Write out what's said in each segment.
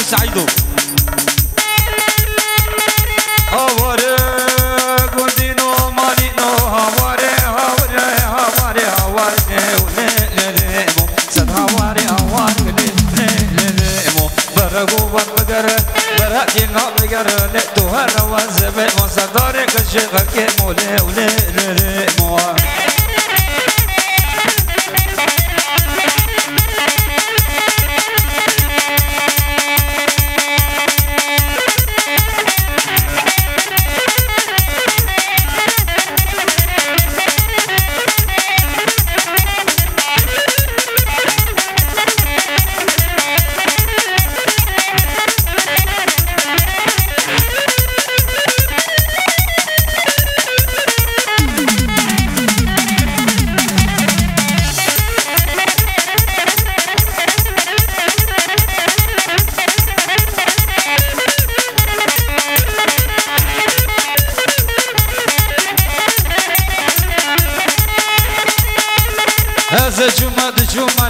سعيدو هواري قندينو مالينو هواري هواري هواري هواري وليليمو سد هواري هواري وليليمو برقو برقر برقينا بقر لتو هروا زبي مصداري كشيخ كيمو وليليمو هذا جمعة جمعة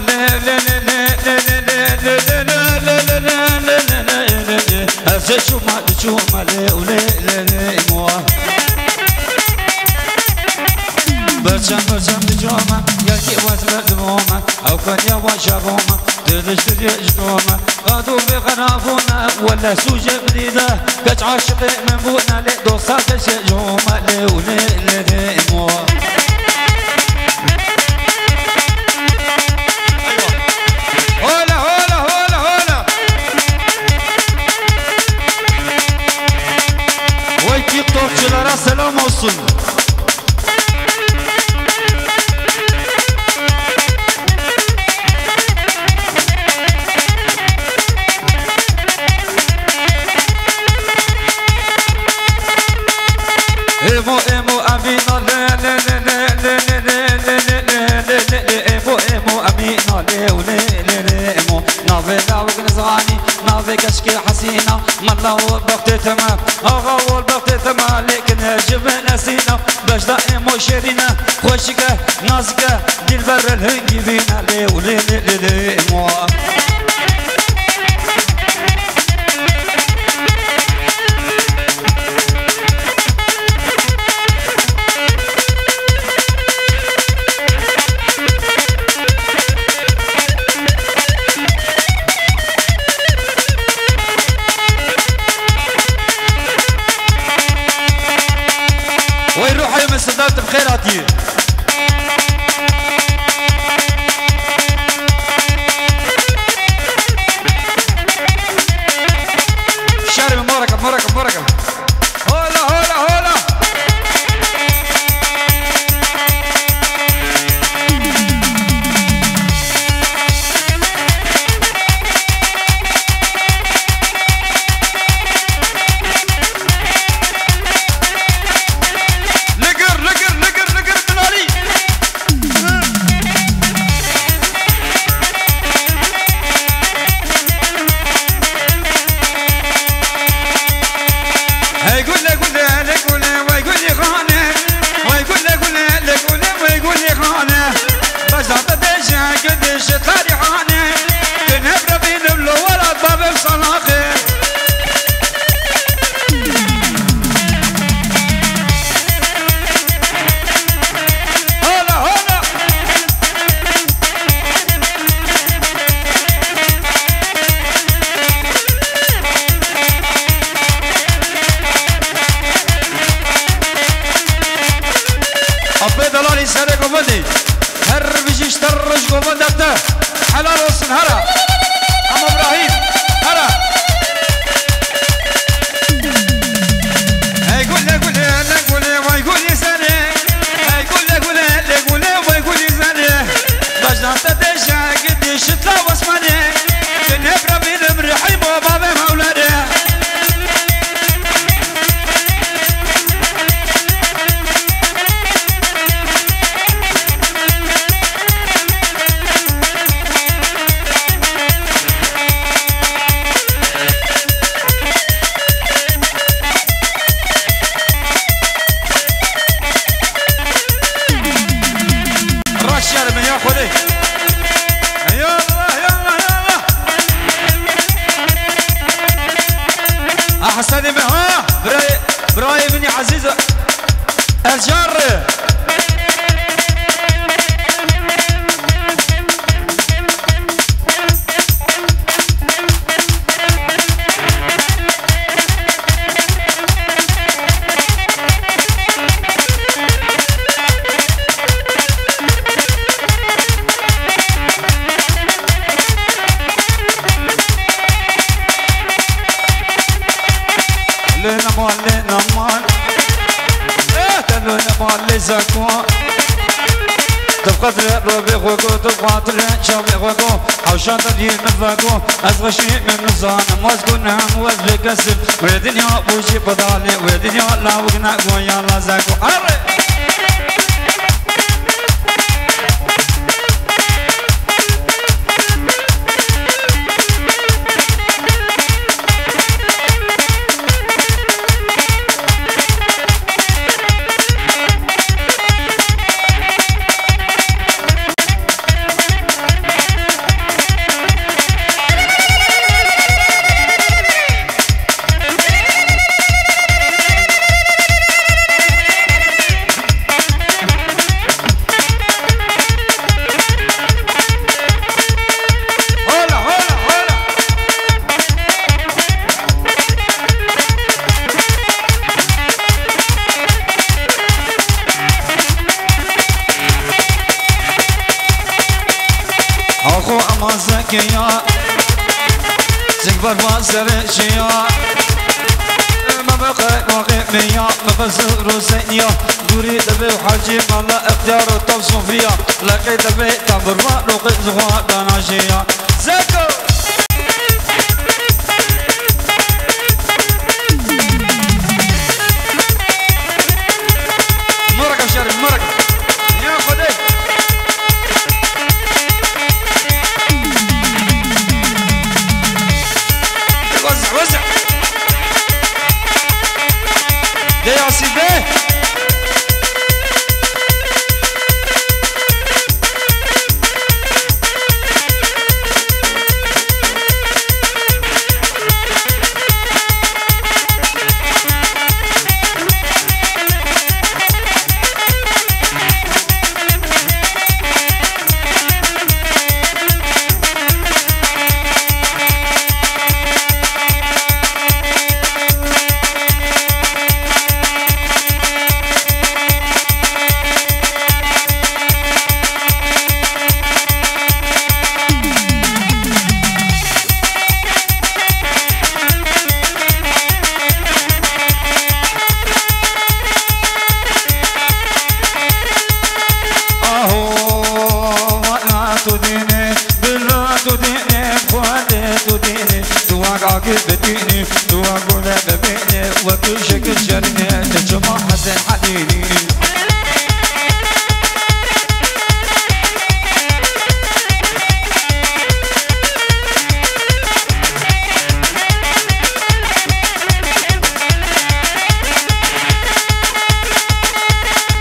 هذا جمعة جمعة برشام برشام جمعة يلقي وزن دمومة أو كان يواشى روما تدشتري جدومة قادوا بغرافونا ولا سوجة جديدة كاش عاشق من بونا لدوصات الشجومة لولي السلام وصل ايمو ايمو امينه لا لا لا لا ايمو ايمو امينه لا ايمو نافي داوك نزغاني نافي كشكي حسينه ملا وبختي تمام اغا والبختي تمام لكن هجم نسينا باش دائما شيرينا خوشكه نازكه دلبر الهنجي بينا لي مو ويروح يوم السدات بخيراتي زكو تبقى تربي خوكو تبقى تشوفي خوكو حوشان تدير نفاكو أزغشي من نزان موزقنا موز بكسب ويدنيا بوشي بدالي ويدنيا لا وقنا قويا لا زكو زكيا زكبر واسر شيا ما بقى واقف ميا مفسر روسيا دوري دبي حاجي مالا اختيار التوصف فيا لقيت دبي تبر ولقيت زغوا دناشيا زكو مرقة شرف مرقة يا خدي وزع ده يا سيدي بديني واقول ببيني وكل شكل جرني تجمع حسن حديني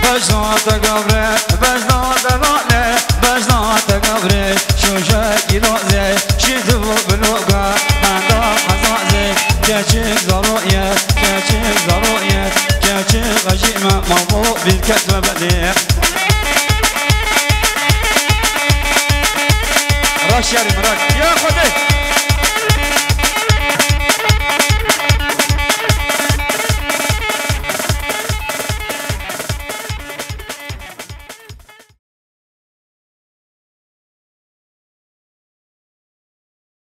بجنات قبري بجنات غالي بجنات قبري شو شاكي لوزي شدو بلوغا كاتشك ضرؤية كاتشك ضرؤية كاتشك غشيمة موضوع بالكتبة بديع رش يا رمرك يا خدي